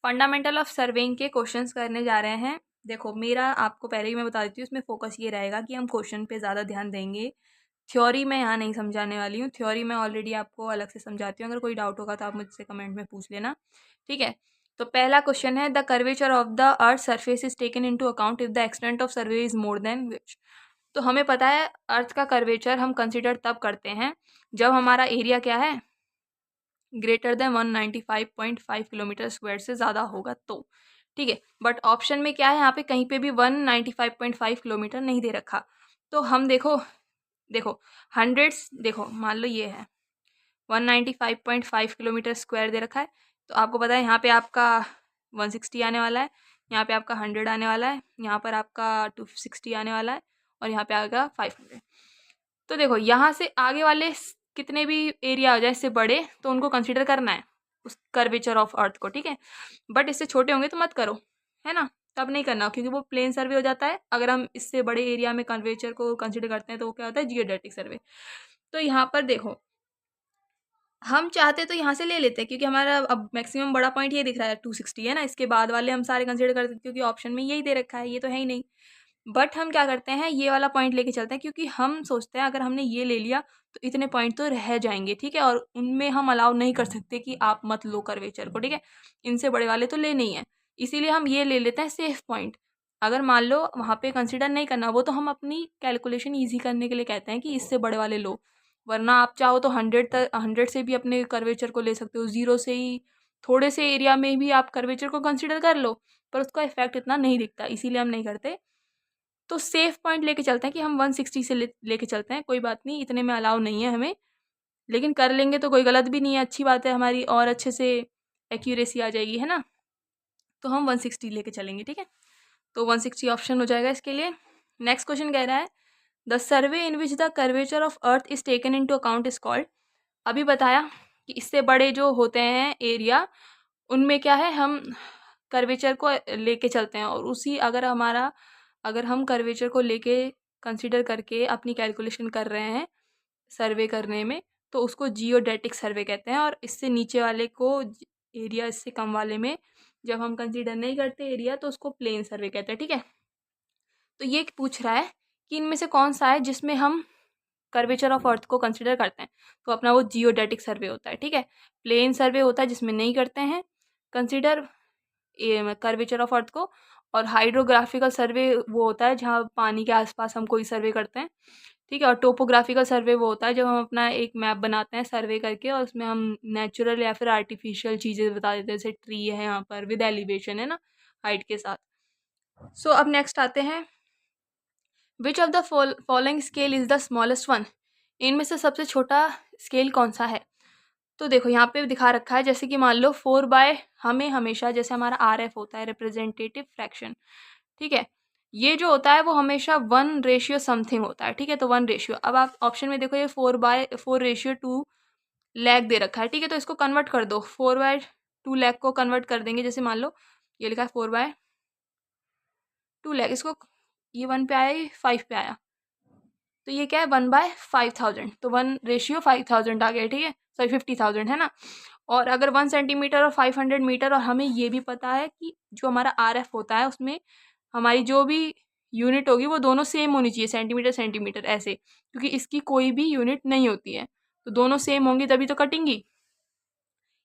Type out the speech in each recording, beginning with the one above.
Fundamental of surveying के questions करने जा रहे हैं। देखो मेरा आपको पहले ही मैं बता देती हूँ, इसमें फोकस ये रहेगा कि हम क्वेश्चन पे ज़्यादा ध्यान देंगे। थ्योरी मैं यहाँ नहीं समझाने वाली हूँ, थ्योरी मैं ऑलरेडी आपको अलग से समझाती हूँ। अगर कोई डाउट होगा तो आप मुझसे कमेंट में पूछ लेना, ठीक है। तो पहला क्वेश्चन है, the curvature of the earth surface is taken into account if the extent of survey is more than which. तो हमें पता है अर्थ का कर्वेचर हम कंसिडर तब करते हैं जब हमारा एरिया क्या है, ग्रेटर देन 195.5 किलोमीटर स्क्वायर से ज़्यादा होगा तो, ठीक है। बट ऑप्शन में क्या है, यहाँ पे कहीं पे भी 195.5 किलोमीटर नहीं दे रखा। तो हम देखो देखो हंड्रेड्स, देखो मान लो ये है 195.5 किलोमीटर स्क्वायर दे रखा है। तो आपको पता है यहाँ पे आपका 160 आने वाला है, यहाँ पे आपका 100 आने वाला है, यहाँ पर आपका 260 आने वाला है, और यहाँ पे आएगा 500। तो देखो यहाँ से आगे वाले कितने भी एरिया हो जाए इससे बड़े, तो उनको कंसिडर करना है उस कर्वेचर ऑफ अर्थ को, ठीक है। बट इससे छोटे होंगे तो मत करो, है ना, तब नहीं करना क्योंकि वो प्लेन सर्वे हो जाता है। अगर हम इससे बड़े एरिया में कर्वेचर को कंसिडर करते हैं तो वो क्या होता है, जियोडेटिक सर्वे। तो यहाँ पर देखो हम चाहते तो यहाँ से ले लेते हैं क्योंकि हमारा अब मैक्सिमम बड़ा पॉइंट ये दिख रहा है 260 है ना, इसके बाद वाले हम सारे कंसिडर करते हैं क्योंकि ऑप्शन में यही दे रखा है, ये तो है ही नहीं। बट हम क्या करते हैं, ये वाला पॉइंट लेके चलते हैं क्योंकि हम सोचते हैं अगर हमने ये ले लिया तो इतने पॉइंट तो रह जाएंगे, ठीक है, और उनमें हम अलाउ नहीं कर सकते कि आप मत लो कर्वेचर को, ठीक है, इनसे बड़े वाले तो लेने ही है। इसीलिए हम ये ले लेते हैं सेफ पॉइंट। अगर मान लो वहाँ पे कंसिडर नहीं करना, वो तो हम अपनी कैलकुलेशन ईजी करने के लिए कहते हैं कि इससे बड़े वाले लो, वरना आप चाहो तो 100 से भी अपने कर्वेचर को ले सकते हो, 0 से ही थोड़े से एरिया में भी आप कर्वेचर को कंसिडर कर लो, पर उसका इफेक्ट इतना नहीं दिखता, इसीलिए हम नहीं करते। तो सेफ पॉइंट लेके चलते हैं कि हम 160 से लेके चलते हैं, कोई बात नहीं, इतने में अलाउ नहीं है हमें, लेकिन कर लेंगे तो कोई गलत भी नहीं है, अच्छी बात है, हमारी और अच्छे से एक्यूरेसी आ जाएगी, है ना। तो हम 160 लेके चलेंगे, ठीक है। तो 160 ऑप्शन हो जाएगा इसके लिए। नेक्स्ट क्वेश्चन कह रहा है, the survey in which the curvature of earth is taken into account is called. अभी बताया कि इससे बड़े जो होते हैं एरिया, उनमें क्या है, हम कर्वेचर को लेके चलते हैं, और उसी अगर हम कर्वेचर को लेके कंसीडर करके अपनी कैलकुलेशन कर रहे हैं सर्वे करने में, तो उसको जियोडेटिक सर्वे कहते हैं। और इससे नीचे वाले को, एरिया इससे कम वाले में जब हम कंसीडर नहीं करते एरिया, तो उसको प्लेन सर्वे कहते हैं, ठीक है। तो ये पूछ रहा है कि इनमें से कौन सा है जिसमें हम कर्वेचर ऑफ अर्थ को कंसिडर करते हैं, तो अपना वो जियोडेटिक सर्वे होता है, ठीक है। प्लेन सर्वे होता है जिसमें नहीं करते हैं कंसिडर कर्वेचर ऑफ अर्थ को, और हाइड्रोग्राफिकल सर्वे वो होता है जहाँ पानी के आसपास हम कोई सर्वे करते हैं, ठीक है। और टोपोग्राफिकल सर्वे वो होता है जब हम अपना एक मैप बनाते हैं सर्वे करके, और उसमें हम नेचुरल या फिर आर्टिफिशियल चीज़ें बता देते हैं, जैसे ट्री है यहाँ पर विद एलिवेशन, है ना, हाइट के साथ। सो अब नेक्स्ट आते हैं, विच of the following scale is the smallest one. इनमें से सबसे छोटा स्केल कौन सा है। तो देखो यहाँ पे दिखा रखा है, जैसे कि मान लो 4/, हमें हमेशा जैसे हमारा RF होता है रिप्रेजेंटेटिव फ्रैक्शन, ठीक है, ये जो होता है वो हमेशा 1 समथिंग होता है, ठीक है। तो 1 अब आप ऑप्शन में देखो, ये 4/4 लैख दे रखा है, ठीक है। तो इसको कन्वर्ट कर दो, 4/2 लैख को कन्वर्ट कर देंगे, जैसे मान लो ये लिखा है 4/2 लैख, इसको ये 1 पे आया, ये 5 पे आया, तो ये क्या है 1/5000, तो 1:5000 आ गया, ठीक है, सॉरी 50,000, है ना। और अगर 1 सेंटीमीटर और 500 मीटर, और हमें ये भी पता है कि जो हमारा RF होता है उसमें हमारी जो भी यूनिट होगी वो दोनों सेम होनी चाहिए, सेंटीमीटर सेंटीमीटर ऐसे, क्योंकि इसकी कोई भी यूनिट नहीं होती है, तो दोनों सेम होंगी तभी तो कटेंगी।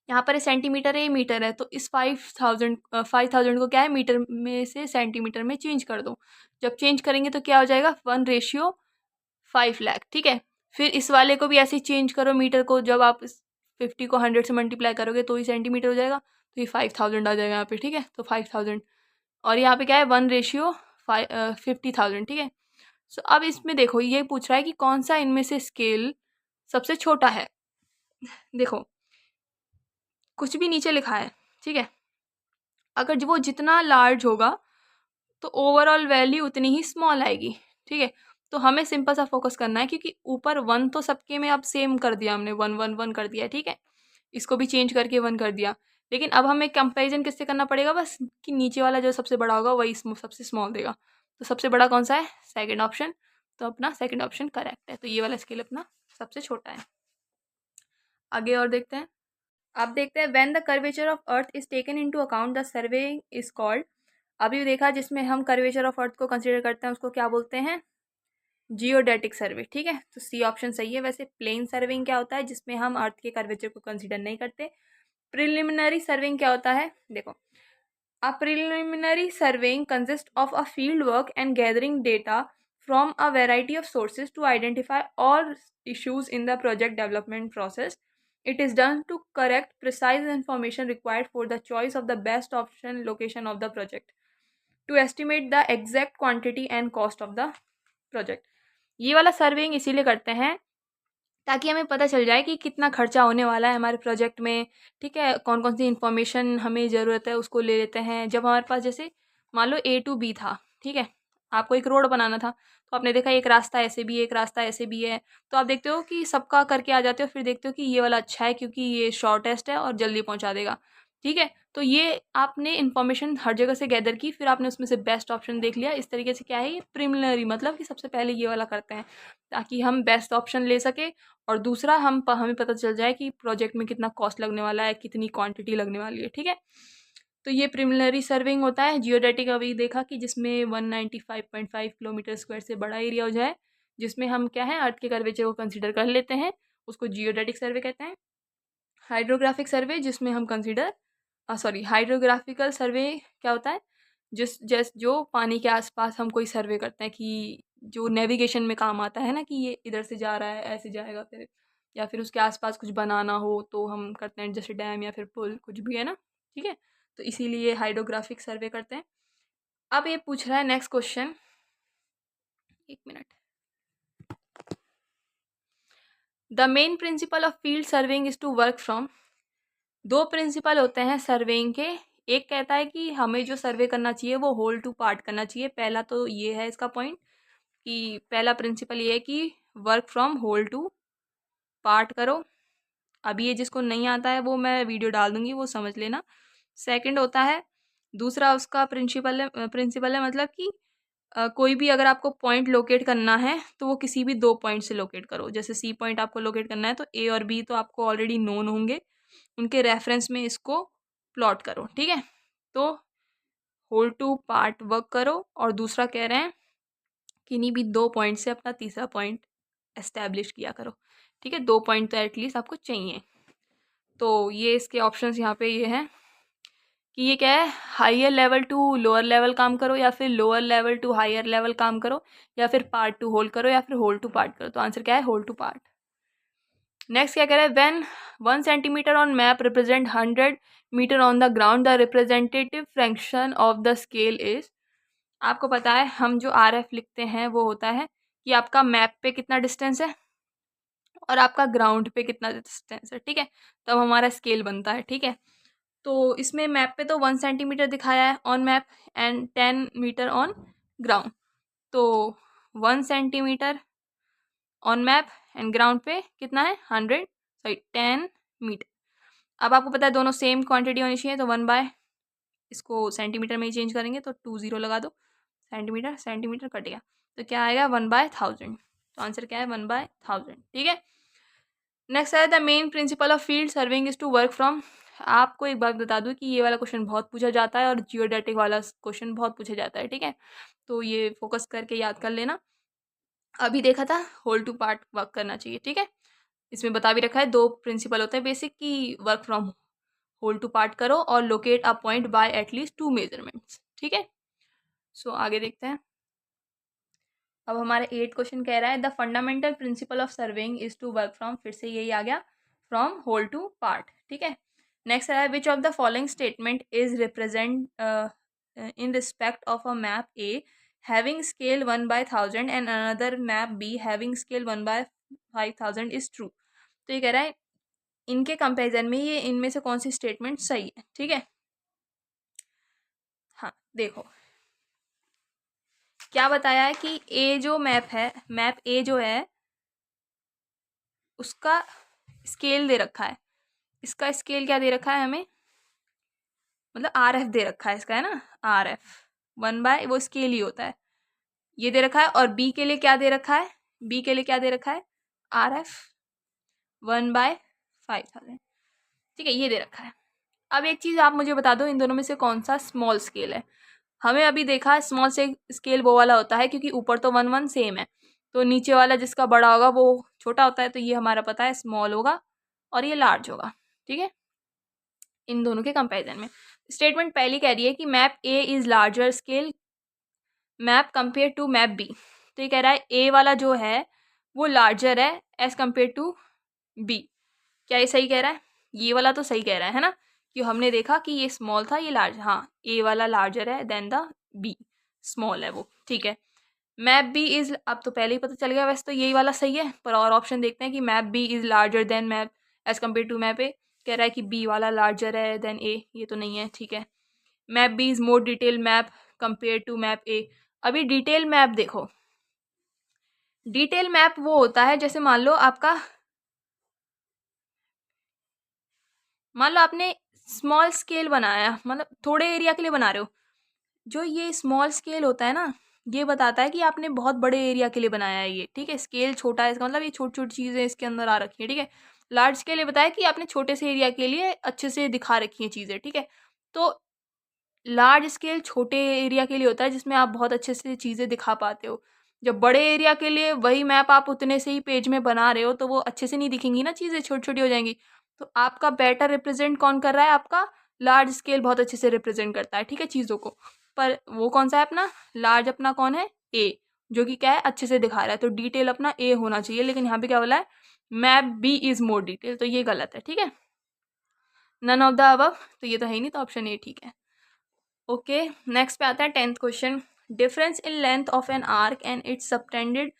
यहाँ पर सेंटीमीटर है, ये मीटर है, तो इस 5,000 को क्या है, मीटर में से सेंटीमीटर में चेंज कर दो। जब चेंज करेंगे तो क्या हो जाएगा, 1:5 लाख, ठीक है। फिर इस वाले को भी ऐसे ही चेंज करो, मीटर को जब आप 50 को 100 से मल्टीप्लाई करोगे तो ही सेंटीमीटर हो जाएगा, तो ये 5,000 आ जाएगा यहाँ पे, ठीक है। तो 5,000, और यहाँ पे क्या है 1:50,000, ठीक है। सो अब इसमें देखो ये पूछ रहा है कि कौन सा इनमें से स्केल सबसे छोटा है। देखो कुछ भी नीचे लिखा है, ठीक है, अगर वो जितना लार्ज होगा तो ओवरऑल वैल्यू उतनी ही स्मॉल आएगी, ठीक है। तो हमें सिंपल सा फोकस करना है क्योंकि ऊपर 1 तो सबके में अब सेम कर दिया हमने, 1 1 1 कर दिया, ठीक है। इसको भी चेंज करके 1 कर दिया, लेकिन अब हमें कंपैरिजन किससे करना पड़ेगा, बस कि नीचे वाला जो सबसे बड़ा होगा वही सबसे स्मॉल देगा। तो सबसे बड़ा कौन सा है, सेकंड ऑप्शन, तो अपना सेकंड ऑप्शन करेक्ट है, तो ये वाला स्केल अपना सबसे छोटा है। आगे और देखते हैं, अब देखते हैं when the curvature of earth is taken into account the survey is called. अभी देखा जिसमें हम कर्वेचर ऑफ अर्थ को कंसीडर करते हैं उसको क्या बोलते हैं, जियोडेटिक सर्वे। ठीक है, तो सी ऑप्शन सही है। वैसे प्लेन सर्विंग क्या होता है, जिसमें हम अर्थ के कर्वेचर को कंसीडर नहीं करते। प्रिलिमिनरी सर्विंग क्या होता है, देखो a preliminary surveying consists of a field work and gathering data from a variety of sources to identify all issues in the project development process. It is done to correct precise information required for the choice of the best option location of the project, to estimate the exact quantity and cost of the project. ये वाला surveying इसीलिए करते हैं ताकि हमें पता चल जाए कि कितना खर्चा होने वाला है हमारे प्रोजेक्ट में। ठीक है, कौन कौन सी इन्फॉर्मेशन हमें ज़रूरत है उसको ले लेते हैं। जब हमारे पास जैसे मान लो ए टू बी था, ठीक है, आपको एक रोड बनाना था, तो आपने देखा एक रास्ता ऐसे भी है, एक रास्ता ऐसे भी है, तो आप देखते हो कि सबका करके आ जाते हो, फिर देखते हो कि ये वाला अच्छा है क्योंकि ये शॉर्टेस्ट है और जल्दी पहुंचा देगा। ठीक है, तो ये आपने इन्फॉर्मेशन हर जगह से गैदर की, फिर आपने उसमें से बेस्ट ऑप्शन देख लिया। इस तरीके से क्या है, ये प्रिलिमिनरी मतलब कि सबसे पहले ये वाला करते हैं ताकि हम बेस्ट ऑप्शन ले सके, और दूसरा हमें पता चल जाए कि प्रोजेक्ट में कितना कॉस्ट लगने वाला है, कितनी क्वांटिटी लगने वाली है। ठीक है, तो ये प्रिलिमिनरी सर्विंग होता है। जियोडेटिक अभी देखा कि जिसमें 195.5 किलोमीटर स्क्वायर से बड़ा एरिया हो जाए, जिसमें हम क्या है अर्थ के कर्वेचर को कंसीडर कर लेते हैं, उसको जियोडेटिक सर्वे कहते हैं। हाइड्रोग्राफिक सर्वे जिसमें हम कंसीडर हाइड्रोग्राफिकल सर्वे क्या होता है, जो पानी के आसपास हम कोई सर्वे करते हैं कि जो नेविगेशन में काम आता है ना, कि ये इधर से जा रहा है ऐसे जाएगा, फिर या फिर उसके आसपास कुछ बनाना हो तो हम करते हैं, जैसे डैम या फिर पुल कुछ भी है ना। ठीक है, तो इसीलिए हाइड्रोग्राफिक सर्वे करते हैं। अब ये पूछ रहा है नेक्स्ट क्वेश्चन, एक minute. The main principle of field surveying is to work from. दो प्रिंसिपल होते हैं सर्वेइंग के। एक कहता है कि हमें जो सर्वे करना चाहिए वो होल टू पार्ट करना चाहिए। पहला तो ये है इसका पॉइंट कि पहला प्रिंसिपल ये है कि work from whole to part करो। अभी ये जिसको नहीं आता है वो मैं वीडियो डाल दूंगी, वो समझ लेना। सेकंड होता है, दूसरा उसका प्रिंसिपल है मतलब कि कोई भी अगर आपको पॉइंट लोकेट करना है तो वो किसी भी दो पॉइंट से लोकेट करो। जैसे सी पॉइंट आपको लोकेट करना है तो ए और बी तो आपको ऑलरेडी नोन होंगे, उनके रेफरेंस में इसको प्लॉट करो। ठीक है, तो होल टू पार्ट वर्क करो, और दूसरा कह रहे हैं किन्हीं भी दो पॉइंट से अपना तीसरा पॉइंट एस्टेब्लिश किया करो। ठीक है, दो पॉइंट तो एटलीस्ट आपको चाहिए। तो ये इसके ऑप्शंस यहाँ पे ये हैं कि ये क्या है, higher level to lower level काम करो, या फिर lower level to higher level काम करो, या फिर पार्ट टू होल करो, या फिर होल टू पार्ट करो। तो आंसर क्या है, होल टू पार्ट। नेक्स्ट क्या कह रहा है, when 1 centimetre on map represent 100 metre on the ground the representative fraction of the scale is. आपको पता है हम जो RF लिखते हैं वो होता है कि आपका मैप पे कितना डिस्टेंस है और आपका ग्राउंड पे कितना डिस्टेंस है। ठीक है, तब हमारा स्केल बनता है। ठीक है, तो इसमें मैप पे तो 1 सेंटीमीटर दिखाया है on map and 10 metre on ground. तो 1 centimetre on map and ground पे कितना है, 10 मीटर। अब आपको पता है दोनों सेम क्वांटिटी होनी चाहिए, तो 1/, इसको सेंटीमीटर में ही चेंज करेंगे तो 20 लगा दो, सेंटीमीटर सेंटीमीटर कट गया, तो क्या आएगा 1/1000। तो आंसर क्या है, 1/1000। ठीक है, नेक्स्ट है the main principle of field surveying is to work from. आपको एक बात बता दूं कि ये वाला क्वेश्चन बहुत पूछा जाता है और जियोडेटिक वाला क्वेश्चन बहुत पूछा जाता है। ठीक है, तो ये फोकस करके याद कर लेना। अभी देखा था होल टू पार्ट वर्क करना चाहिए। ठीक है, इसमें बता भी रखा है दो प्रिंसिपल होते हैं बेसिक की, work from whole to part करो और locate a point by at least 2 measurements. ठीक है, सो आगे देखते हैं। अब हमारा 8 क्वेश्चन कह रहा है the fundamental principle of surveying is to work from, फिर से यही आ गया, फ्रॉम होल टू पार्ट। ठीक है, नेक्स्ट है which of the following statement is represent in respect of a map A having scale 1/1000 and another map be having scale 1/5000 is true. तो ये कह रहा है इनके कंपेरिजन में ये इनमें से कौन सी स्टेटमेंट सही है। ठीक है, हाँ देखो क्या बताया है कि ए जो मैप है, मैप ए जो है उसका स्केल दे रखा है। इसका स्केल क्या दे रखा है हमें, मतलब RF दे रखा है इसका, है ना, RF 1/, वो स्केल ही होता है, ये दे रखा है। और बी के लिए क्या दे रखा है, बी के लिए क्या दे रखा है, RF 1/5000। ठीक है, ये दे रखा है। अब एक चीज़ आप मुझे बता दो, इन दोनों में से कौन सा स्मॉल स्केल है। हमें अभी देखा स्मॉल से स्केल वो वाला होता है क्योंकि ऊपर तो 1 1 सेम है, तो नीचे वाला जिसका बड़ा होगा वो छोटा होता है, तो ये हमारा पता है स्मॉल होगा और ये लार्ज होगा। ठीक है, इन दोनों के कंपैरिजन में स्टेटमेंट पहली कह रही है कि map A is larger scale map compare to map B. तो ये कह रहा है ए वाला जो है वो लार्जर है एज कंपेयर टू बी। क्या ये सही कह रहा है? ये वाला तो सही कह रहा है ना, कि हमने देखा कि ये स्मॉल था, ये लार्ज, हाँ ए वाला लार्जर है देन द बी, स्मॉल है वो। ठीक है, मैप बी इज, अब तो पहले ही पता चल गया वैसे तो यही वाला सही है, पर और ऑप्शन देखते हैं कि map B is larger than map as compare to map A. कह रहा है कि बी वाला लार्जर है देन ए, ये तो नहीं है। ठीक है, map B is more detail map compare to map A. अभी डिटेल मैप देखो, डिटेल मैप वो होता है जैसे मान लो आपने स्मॉल स्केल बनाया, मतलब थोड़े एरिया के लिए बना रहे हो। जो ये स्मॉल स्केल होता है ना, ये बताता है कि आपने बहुत बड़े एरिया के लिए बनाया है ये। ठीक है, स्केल छोटा है इसका मतलब ये छोटी छोटी चीज़ें इसके अंदर आ रखी है। ठीक है, लार्ज स्केल ये बताया कि आपने छोटे से एरिया के लिए अच्छे से दिखा रखी हैं चीज़ें। ठीक है, तो लार्ज स्केल छोटे एरिया के लिए होता है जिसमें आप बहुत अच्छे से चीज़ें दिखा पाते हो। जब बड़े एरिया के लिए वही मैप आप उतने से ही पेज में बना रहे हो तो वो अच्छे से नहीं दिखेंगी ना, चीज़ें छोटी छोटी हो जाएंगी। तो आपका बेटर रिप्रेजेंट कौन कर रहा है? आपका लार्ज स्केल बहुत अच्छे से रिप्रेजेंट करता है, ठीक है, चीज़ों को। पर वो कौन सा है अपना लार्ज? अपना कौन है? ए, जो कि क्या है, अच्छे से दिखा रहा है। तो डिटेल अपना ए होना चाहिए, लेकिन यहाँ पे क्या बोला है? Map B is more detail, तो ये गलत है। ठीक है, नन ऑफ द अबव, तो ये तो है ही नहीं, तो ऑप्शन ए ठीक है। ओके, नेक्स्ट पे आता है 10th question. Difference in length of an arc and its subtended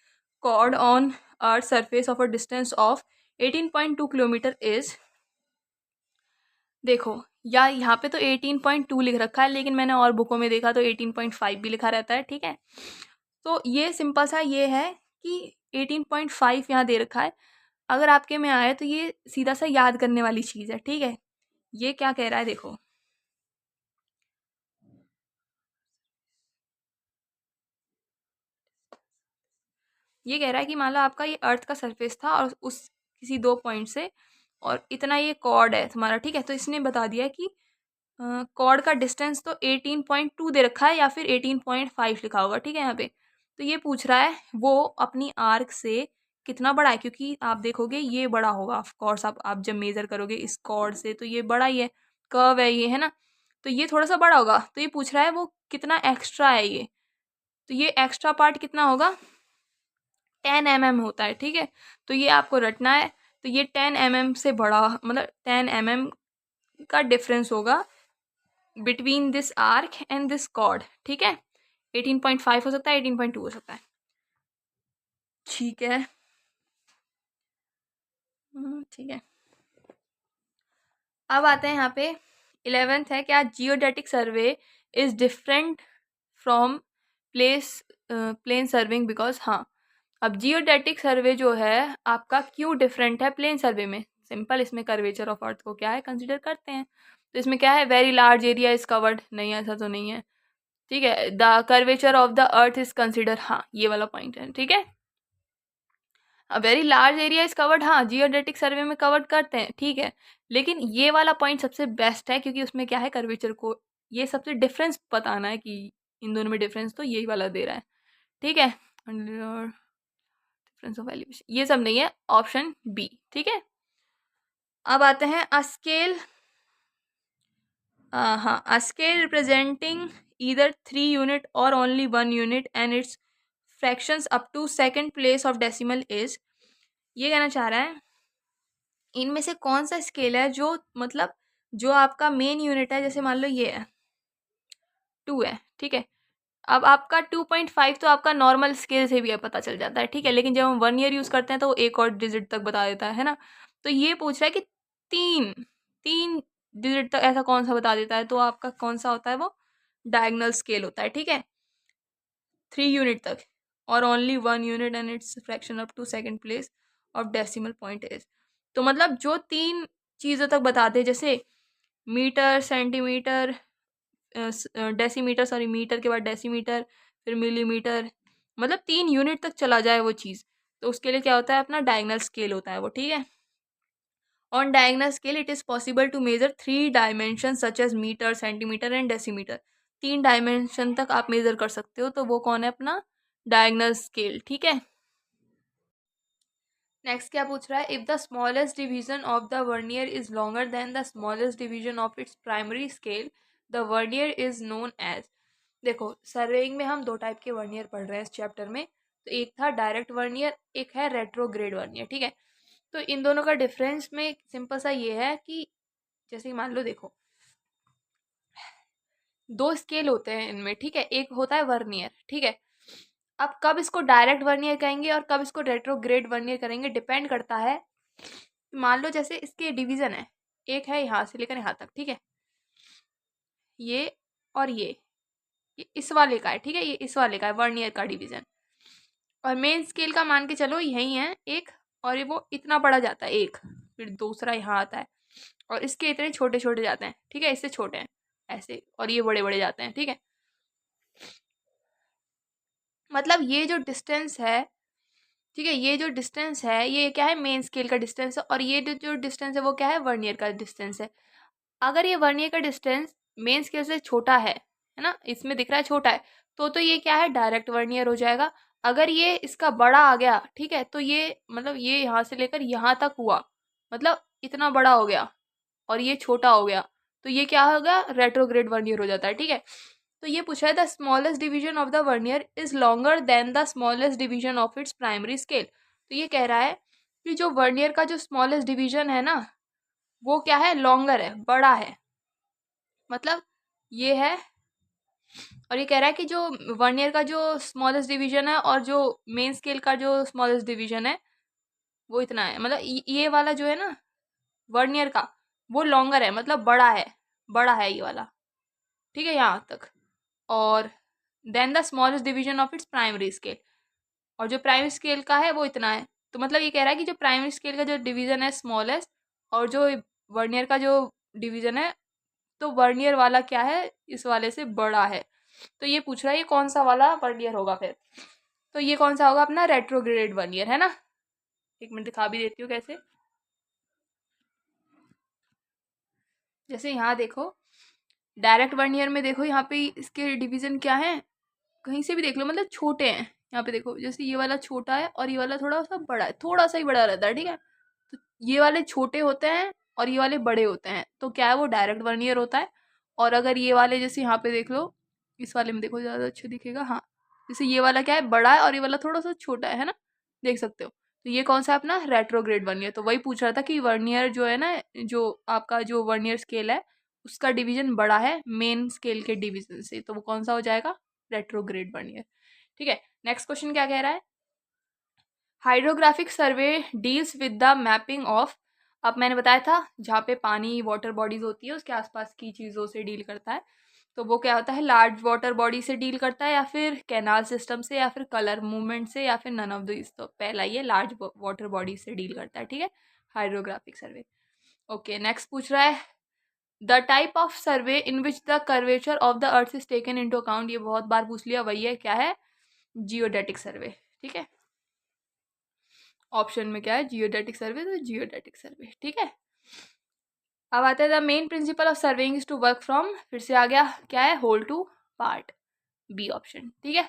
chord on earth surface of a distance of 18.2 kilometre is. देखो या यहाँ पे तो 18.2 लिख रखा है, लेकिन मैंने और बुकों में देखा तो 18.5 भी लिखा रहता है। ठीक है, तो ये सिंपल सा ये है कि 18.5 यहाँ दे रखा है। अगर आपके में आए तो ये सीधा सा याद करने वाली चीज़ है। ठीक है, ये क्या कह रहा है देखो, ये कह रहा है कि मान लो आपका ये अर्थ का सरफेस था और उस किसी 2 पॉइंट से, और इतना ये कॉर्ड है तुम्हारा। ठीक है, तो इसने बता दिया कि कॉर्ड का डिस्टेंस तो 18.2 दे रखा है या फिर 18.5 लिखा होगा। ठीक है, यहाँ पे तो ये पूछ रहा है वो अपनी आर्क से कितना बड़ा है, क्योंकि आप देखोगे ये बड़ा होगा ऑफ कोर्स। आप जब मेज़र करोगे इस कॉर्ड से तो ये बड़ा ही है, कर्व है ये, है ना, तो ये थोड़ा सा बड़ा होगा। तो ये पूछ रहा है वो कितना एक्स्ट्रा है ये, तो ये एक्स्ट्रा पार्ट कितना होगा? 10 mm होता है। ठीक है, तो ये आपको रटना है। तो ये 10 mm से बड़ा, मतलब 10 mm का डिफरेंस होगा between this arc and this cord. ठीक है, 18.5 हो सकता है, 18.2 हो सकता है। ठीक है, ठीक है। अब आते हैं यहाँ पे 11th है, क्या geodetic survey is different from plane surveying because. हाँ, अब जियोडेटिक सर्वे जो है आपका क्यों डिफरेंट है प्लेन सर्वे में? सिंपल, इसमें कर्वेचर ऑफ अर्थ को क्या है, कंसिडर करते हैं। तो इसमें क्या है, very large area is covered, नहीं ऐसा तो नहीं है। ठीक है, the curvature of the earth is consider, हाँ ये वाला पॉइंट है। ठीक है, a very large area is covered, हाँ जियोडेटिक सर्वे में कवर्ड करते हैं, ठीक है। लेकिन ये वाला पॉइंट सबसे बेस्ट है क्योंकि उसमें क्या है, कर्वेचर को ये सबसे डिफरेंस बताना है कि इन दोनों में डिफरेंस तो यही वाला दे रहा है। ठीक है, डिफरेंस ऑफ एलिवेशन ये सब नहीं है, ऑप्शन बी। ठीक है, अब आते हैं अ स्केल, हाँ, a scale representing either 3 unit और only 1 unit and it's fractions up to second place of decimal is. ये कहना चाह रहा है इनमें से कौन सा स्केल है जो मतलब जो आपका मेन यूनिट है, जैसे मान लो ये है 2 है। ठीक है, अब आपका 2.5 तो आपका नॉर्मल स्केल से भी पता चल जाता है। ठीक है, लेकिन जब हम 1 ईयर यूज़ करते हैं तो वो एक और डिजिट तक बता देता है ना। तो ये पूछ रहा है कि तीन तीन डिजिट तक ऐसा कौन सा बता देता है, तो आपका कौन सा होता है वो? डायगोनल स्केल होता है। ठीक है, 3 यूनिट तक और only 1 unit and its fraction up to second place of decimal point is. तो मतलब जो 3 चीज़ों तक बताते हैं, जैसे metre, centimetre, decimetre, sorry metre के बाद डेसीमीटर, फिर मिलीमीटर, मतलब 3 यूनिट तक चला जाए वो चीज़, तो उसके लिए क्या होता है, अपना डायगोनल स्केल होता है वो। ठीक है, on diagonal scale it is possible to measure 3 dimension such as metre, centimetre and decimetre. 3 dimension तक आप मेजर कर सकते हो, तो वो कौन है अपना डायगोनल स्केल। ठीक है, नेक्स्ट क्या पूछ रहा है, if the smallest division of the vernier is longer than the smallest division of its primary scale the vernier is known as. देखो सर्वेइंग में हम 2 टाइप के वर्नियर पढ़ रहे हैं इस चैप्टर में, तो एक था डायरेक्ट वर्नियर, एक है रेट्रोग्रेड वर्नियर। ठीक है, तो इन दोनों का डिफरेंस में सिंपल सा ये है कि जैसे मान लो देखो 2 स्केल होते हैं इनमें। ठीक है, एक होता है वर्नियर। ठीक है, अब कब इसको डायरेक्ट वर्नियर कहेंगे और कब इसको रेट्रोग्रेड वर्नियर करेंगे डिपेंड करता है। मान लो जैसे इसके डिवीजन है, एक है यहाँ से लेकर यहाँ तक। ठीक है, ये और ये इस वाले का है। ठीक है, ये इस वाले का है वर्नियर का डिवीजन, और मेन स्केल का मान के चलो यही है एक, और ये वो इतना बड़ा जाता है एक, फिर दूसरा यहाँ आता है, और इसके इतने छोटे छोटे जाते हैं। ठीक है, इससे छोटे हैं ऐसे, और ये बड़े बड़े जाते हैं। ठीक है, मतलब ये जो डिस्टेंस है, ठीक है, ये जो डिस्टेंस है ये क्या है, मेन स्केल का डिस्टेंस है, और ये जो डिस्टेंस है वो क्या है, वर्नियर का डिस्टेंस है। अगर ये वर्नियर का डिस्टेंस मेन स्केल से छोटा है ना, इसमें दिख रहा है छोटा है, तो ये क्या है, डायरेक्ट वर्नियर हो जाएगा। अगर ये इसका बड़ा आ गया, ठीक है, तो ये मतलब ये यहाँ से लेकर यहाँ तक हुआ, मतलब इतना बड़ा हो गया, और ये छोटा हो गया, तो ये क्या हो गया, रेट्रोग्रेड वर्नियर हो जाता है। ठीक है, तो ये पूछा है the smallest division of the vernier is longer than the smallest division of its primary scale. तो ये कह रहा है कि जो वर्नियर का जो स्मॉलेस्ट डिवीजन है ना, वो क्या है, लॉन्गर है, बड़ा है, मतलब ये है। और ये कह रहा है कि जो वर्नियर का जो स्मॉलेस्ट डिवीजन है और जो मेन स्केल का जो स्मॉलेस्ट डिवीजन है वो इतना है, मतलब ये वाला जो है ना वर्नियर का, वो लॉन्गर है, मतलब बड़ा है, बड़ा है ये वाला। ठीक है, यहाँ तक। और then the smallest division of its primary scale, और जो प्राइमरी स्केल का है वो इतना है। तो मतलब ये कह रहा है कि जो प्राइमरी स्केल का जो डिवीजन है स्मॉलेस्ट, और जो वर्नियर का जो डिवीजन है, तो वर्नियर वाला क्या है, इस वाले से बड़ा है। तो ये पूछ रहा है ये कौन सा वाला वर्नियर होगा फिर, तो ये कौन सा होगा अपना रेट्रोग्रेड वर्नियर, है ना। एक मिनट दिखा भी देती हूँ कैसे। जैसे यहाँ देखो डायरेक्ट वर्नियर में, देखो यहाँ पे इसके डिवीजन क्या है, कहीं से भी देख लो, मतलब छोटे हैं। यहाँ पे देखो जैसे ये वाला छोटा है और ये वाला थोड़ा सा बड़ा है, थोड़ा सा ही बड़ा रहता है। ठीक है, तो ये वाले छोटे होते हैं और ये वाले बड़े होते हैं, तो क्या है, वो डायरेक्ट वर्नियर होता है। और अगर ये वाले जैसे यहाँ पे देख लो, इस वाले में देखो ज़्यादा अच्छा दिखेगा, हाँ, जैसे ये वाला क्या है, बड़ा है, और ये वाला थोड़ा सा छोटा है ना, देख सकते हो। तो ये कौन सा है अपना रेट्रोग्रेड वर्नियर। तो वही पूछ रहा था कि वर्नियर जो है ना, जो आपका जो वर्नियर स्केल है उसका डिवीजन बड़ा है मेन स्केल के डिवीजन से, तो वो कौन सा हो जाएगा, रेट्रोग्रेड वर्नियर। ठीक है, नेक्स्ट क्वेश्चन क्या कह रहा है, hydrographic survey deals with the mapping of. अब मैंने बताया था जहाँ पे पानी वाटर बॉडीज होती है उसके आसपास की चीज़ों से डील करता है, तो वो क्या होता है, लार्ज वाटर बॉडी से डील करता है, या फिर कैनाल सिस्टम से, या फिर कलर मूवमेंट से, या फिर नन ऑफ दिस। तो पहला ये लार्ज वाटर बॉडी से डील करता है। ठीक है, हाइड्रोग्राफिक सर्वे। ओके, नेक्स्ट पूछ रहा है the type of survey in which the curvature of the earth is taken into account. ये बहुत बार पूछ लिया, वही है, क्या है, जियोडेटिक सर्वे। ठीक है, ऑप्शन में क्या है, जियोडेटिक सर्वे, तो जियोडेटिक सर्वे। ठीक है, अब आते हैं the main principle of surveying is to work from, फिर से आ गया, क्या है, whole to part, B option. ठीक है,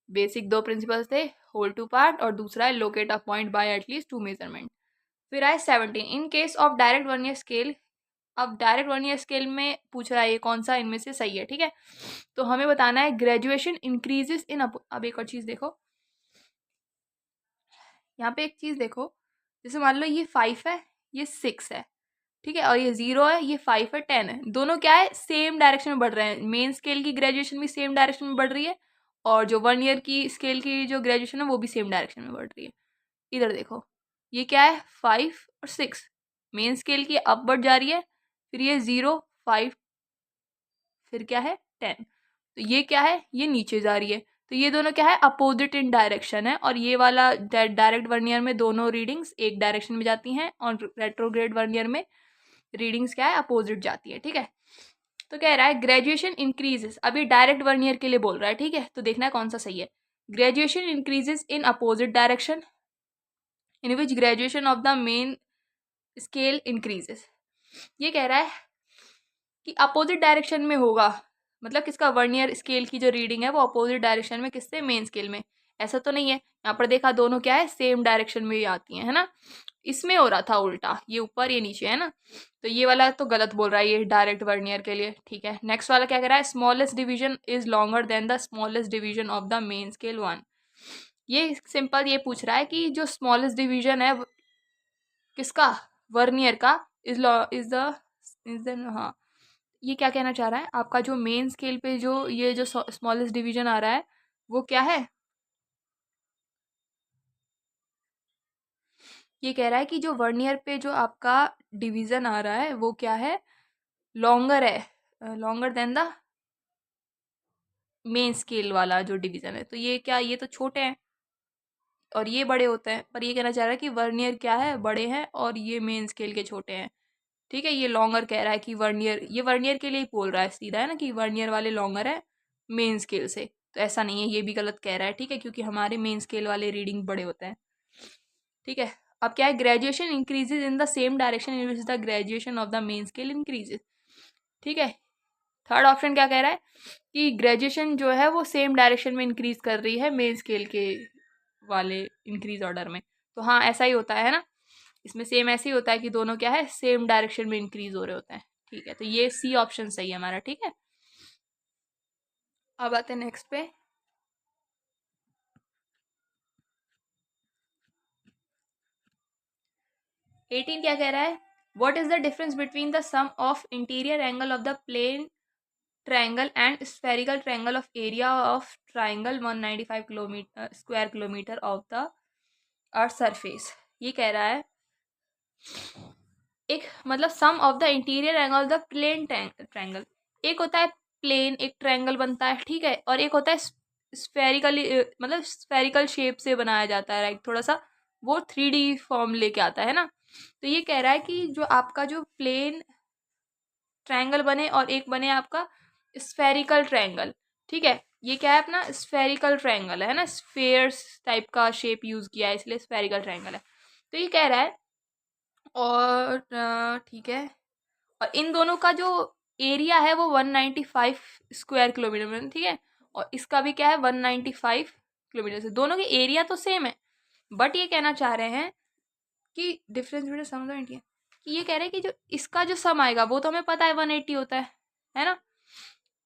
बेसिक 2 प्रिंसिपल्स थे, होल टू पार्ट, और दूसरा है locate a point by at least 2 measurement. फिर आए 17 in case of direct vernier scale. अब डायरेक्ट वर्नियर स्केल में पूछ रहा है ये कौन सा इनमें से सही है। ठीक है, तो हमें बताना है ग्रेजुएशन इंक्रीजेस इन। अब एक और चीज़ देखो, यहाँ पे एक चीज़ देखो, जैसे मान लो ये 5 है, ये 6 है, ठीक है, और ये 0 है, ये 5 है, 10 है, दोनों क्या है, सेम डायरेक्शन में बढ़ रहे हैं। मेन स्केल की ग्रेजुएशन भी सेम डायरेक्शन में बढ़ रही है, और जो 1 ईयर की स्केल की जो ग्रेजुएशन है वो भी सेम डायरेक्शन में बढ़ रही है। इधर देखो, ये क्या है, 5 और 6, मेन स्केल की अप बढ़ जा रही है, फिर ये 0 5, फिर क्या है 10, तो ये क्या है, ये नीचे जा रही है। तो ये दोनों क्या है, अपोजिट इन डायरेक्शन है, और ये वाला डायरेक्ट वर्नियर में दोनों रीडिंग्स एक डायरेक्शन में जाती हैं, और रेट्रोग्रेड वर्नियर में रीडिंग्स क्या है, अपोजिट जाती है। ठीक है, तो कह रहा है ग्रेजुएशन इंक्रीजेस, अभी डायरेक्ट वर्नियर के लिए बोल रहा है। ठीक है, तो देखना है कौन सा सही है। Graduation increases in opposite direction in which graduation of the main scale increases. ये कह रहा है कि अपोजिट डायरेक्शन में होगा, मतलब किसका, वर्नियर स्केल की जो रीडिंग है वो अपोजिट डायरेक्शन में, किससे, मेन स्केल में। ऐसा तो नहीं है, यहाँ पर देखा दोनों क्या है, सेम डायरेक्शन में ही आती हैं, है ना। इसमें हो रहा था उल्टा, ये ऊपर ये नीचे, है ना। तो ये वाला तो गलत बोल रहा है ये डायरेक्ट वर्नियर के लिए, ठीक है। नेक्स्ट वाला क्या कह रहा है, smallest division is longer than the smallest division of the main scale 1। ये सिंपल ये पूछ रहा है कि जो स्मॉलेस्ट डिवीजन है किसका, वर्नियर का, इज इज द हाँ, ये क्या कहना चाह रहा है, आपका जो मेन स्केल पे जो ये जो स्मॉलेस्ट डिवीजन आ रहा है वो क्या है, ये कह रहा है कि जो वर्नियर पे जो आपका डिवीजन आ रहा है वो क्या है, लॉन्गर है, longer than the main scale वाला जो डिवीजन है। तो ये क्या, ये तो छोटे हैं और ये बड़े होते हैं, पर ये कहना चाह रहा है कि वर्नियर क्या है, बड़े हैं और ये मेन स्केल के छोटे हैं, ठीक है। ये लॉन्गर कह रहा है कि वर्नियर, ये वर्नियर के लिए ही बोल रहा है सीधा, है ना, कि वर्नियर वाले लॉन्गर है मेन स्केल से। तो ऐसा नहीं है, ये भी गलत कह रहा है, ठीक है, क्योंकि हमारे मेन स्केल वाले रीडिंग बड़े होते हैं, ठीक है। अब क्या है, graduation increases in the same direction in which the graduation of the main scale increases, ठीक है। थर्ड ऑप्शन क्या कह रहा है कि ग्रेजुएशन जो है वो सेम डायरेक्शन में इंक्रीज कर रही है मेन स्केल के वाले इंक्रीज ऑर्डर में। तो हाँ, ऐसा ही होता है ना, इसमें सेम ऐसे ही होता है कि दोनों क्या है, सेम डायरेक्शन में इंक्रीज हो रहे होते हैं, ठीक है। तो ये सी ऑप्शन सही है हमारा, ठीक है। अब आते हैं नेक्स्ट पे। 18 क्या कह रहा है, what is the difference between the sum of interior angle of the plane triangle and spherical triangle of area of triangle 195 kilometre square kilometre of the earth surface. ये कह रहा है एक, मतलब sum of the interior angle of the plane triangle, एक होता है plane, एक ट्रायंगल बनता है, ठीक है, और एक होता है स्फेरिकली, मतलब स्फेरिकल शेप से बनाया जाता है, राइट, थोड़ा सा वो 3D फॉर्म लेके आता है ना। तो ये कह रहा है कि जो आपका जो प्लेन ट्रायंगल बने और एक बने आपका स्फेरिकल ट्रायंगल, ठीक है। ये क्या है, अपना स्फेरिकल ट्रायंगल है ना, स्फेयर्स टाइप का शेप यूज किया है इसलिए स्फेरिकल ट्रायंगल है। तो ये कह रहा है, और ठीक है, और इन दोनों का जो एरिया है वो 195 स्क्वायर किलोमीटर में, ठीक है, और इसका भी क्या है 195 किलोमीटर से, दोनों के एरिया तो सेम है। बट ये कहना चाह रहे हैं कि difference between sum of India, कि ये कह रहे हैं कि जो इसका जो सम आएगा वो तो हमें पता है 180 होता है ना,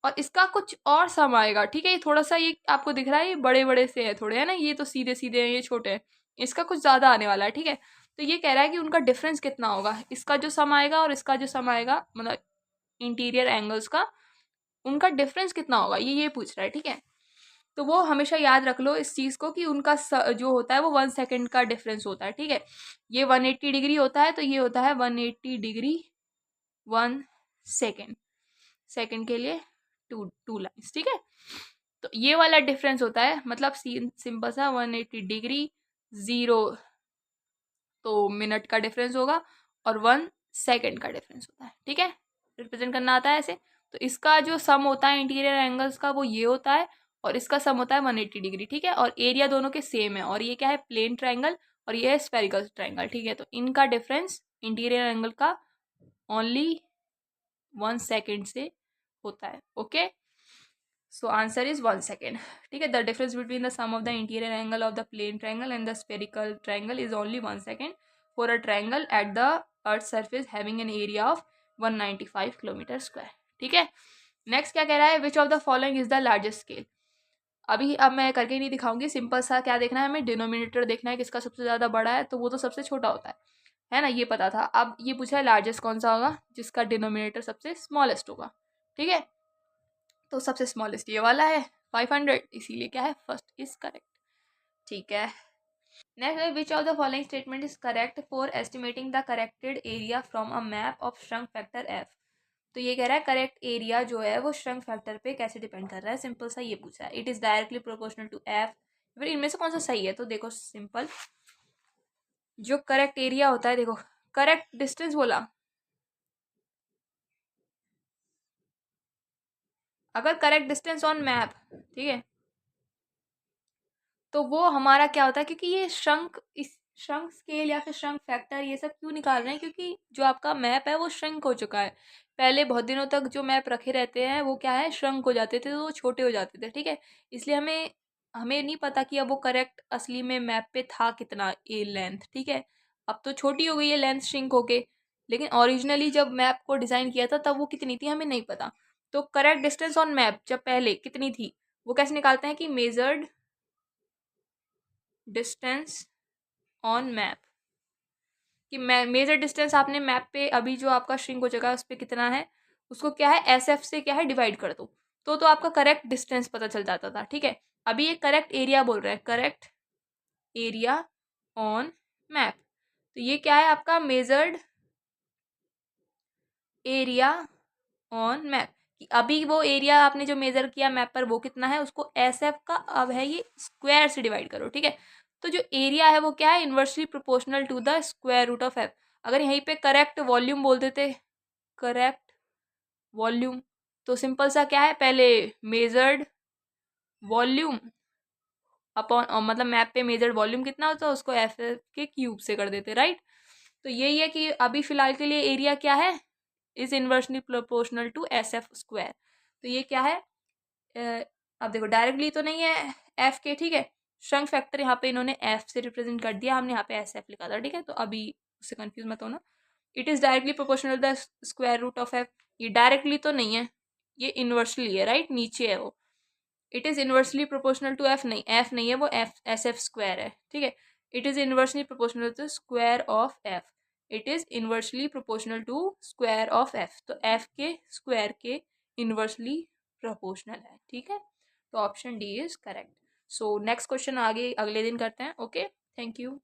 और इसका कुछ और सम आएगा, ठीक है। ये थोड़ा सा, ये आपको दिख रहा है ये बड़े बड़े से है थोड़े, है ना, ये तो सीधे सीधे हैं, ये छोटे हैं, इसका कुछ ज़्यादा आने वाला है, ठीक है। तो ये कह रहा है कि उनका डिफरेंस कितना होगा, इसका जो सम आएगा और इसका जो सम आएगा, मतलब इंटीरियर एंगल्स का, उनका डिफरेंस कितना होगा, ये पूछ रहा है, ठीक है। तो वो हमेशा याद रख लो इस चीज़ को कि उनका जो होता है वो 1 सेकेंड का डिफरेंस होता है, ठीक है। ये 180 डिग्री होता है तो ये होता है 180 डिग्री 1 सेकेंड, सेकेंड के लिए टू टू लाइन्स, ठीक है। तो ये वाला डिफरेंस होता है, मतलब सिंपल सा 180 डिग्री 0, तो मिनट का डिफरेंस होगा, और 1 सेकेंड का डिफरेंस होता है, ठीक है। रिप्रेजेंट करना आता है ऐसे। तो इसका जो सम होता है इंटीरियर एंगल्स का वो ये होता है, और इसका सम होता है 180 डिग्री, ठीक है। और एरिया दोनों के सेम है, और ये क्या है, प्लेन ट्राइंगल, और ये है स्फेरिकल ट्राइंगल, ठीक है। तो इनका डिफरेंस इंटीरियर एंगल का ओनली 1 सेकेंड से होता है, okay. So answer is 1 second, ठीक है। The difference between the sum of the interior angle of the plane triangle and the spherical triangle is only 1 second for a triangle at the earth surface having an area of 195 kilometre square, ठीक है। Next क्या कह रहा है, which of the following is the largest scale. अब मैं करके नहीं दिखाऊंगी, सिंपल सा क्या देखना है हमें, डिनोमिनेटर देखना है किसका सबसे ज़्यादा बड़ा है, तो वो तो सबसे छोटा होता है ना, ये पता था। अब ये पूछा है लार्जेस्ट कौन सा होगा, जिसका डिनोमिनेटर सबसे स्मॉलेस्ट होगा, ठीक है। तो सबसे स्मॉलेस्ट ये वाला है 500, इसीलिए क्या है, फर्स्ट इज करेक्ट, ठीक है। Next, which of the following statement is correct for estimating the corrected area from a map of shrunk factor F. तो ये कह रहा है करेक्ट एरिया जो है वो श्रंक फैक्टर पे कैसे डिपेंड कर रहा है, सिंपल सा ये पूछा है, it is directly proportional to f. फिर इनमें से कौन सा सही है, तो देखो सिंपल, जो करेक्ट एरिया होता है, देखो करेक्ट डिस्टेंस बोला, अगर करेक्ट डिस्टेंस ऑन मैप, ठीक है, तो वो हमारा क्या होता है, क्योंकि ये श्रंक, इस श्रंक स्केल या फिर श्रंक फैक्टर ये सब क्यों निकाल रहे हैं? क्योंकि जो आपका मैप है वो श्रिंक हो चुका है। पहले बहुत दिनों तक जो मैप रखे रहते हैं वो क्या है, श्रंक हो जाते थे, तो वो छोटे हो जाते थे, ठीक है। इसलिए हमें हमें नहीं पता कि अब वो करेक्ट असली में मैप पे था कितना ए लेंथ, ठीक है। अब तो छोटी हो गई है लेंथ श्रिंक होके, लेकिन ओरिजिनली जब मैप को डिज़ाइन किया था तब वो कितनी थी हमें नहीं पता। तो करेक्ट डिस्टेंस ऑन मैप जब पहले कितनी थी वो कैसे निकालते हैं कि मेजर्ड डिस्टेंस ऑन मैप, कि मेजर डिस्टेंस आपने मैप पे अभी जो आपका श्रिंक हो चुका है उस पर कितना है, उसको क्या है एस एफ से क्या है डिवाइड कर दो, तो आपका करेक्ट डिस्टेंस पता चल जाता था, ठीक है। अभी ये करेक्ट एरिया बोल रहा है, करेक्ट एरिया ऑन मैप, तो ये क्या है आपका मेजर्ड एरिया ऑन मैप, कि अभी वो एरिया आपने जो मेजर किया मैप पर वो कितना है, उसको एस एफ का अब है ये स्क्वायर से डिवाइड करो, ठीक है। तो जो एरिया है वो क्या है, inversely proportional to the square root of f. अगर यहीं पे करेक्ट वॉल्यूम बोल देते, करेक्ट वॉल्यूम, तो सिंपल सा क्या है, पहले मेजर्ड वॉल्यूम अपॉन मतलब मैप पे मेजर्ड वॉल्यूम कितना होता है उसको एफ के क्यूब से कर देते, राइट। तो यही है कि अभी फिलहाल के लिए एरिया क्या है, is inversely proportional to s f square. तो ये क्या है, अब देखो डायरेक्टली तो नहीं है एफ के, ठीक है। श्रंक फैक्टर यहाँ पे इन्होंने एफ से रिप्रेजेंट कर दिया, हमने यहाँ पे एस एफ लिखा था, ठीक है। तो अभी उससे कंफ्यूज मत होना। It is directly proportional the square root of f, ये डायरेक्टली तो नहीं है, ये इन्वर्सली है, राइट, नीचे है वो। It is inversely proportional to f, नहीं एफ नहीं है वो, एफ एस एफ स्क्वायर है, ठीक है। It is inversely proportional to square of f, it is inversely proportional to square of f, तो एफ के स्क्वायर के इन्वर्सली प्रोपोर्शनल है, ठीक है। तो option D is correct. So next question आगे अगले दिन करते हैं। Okay, thank you.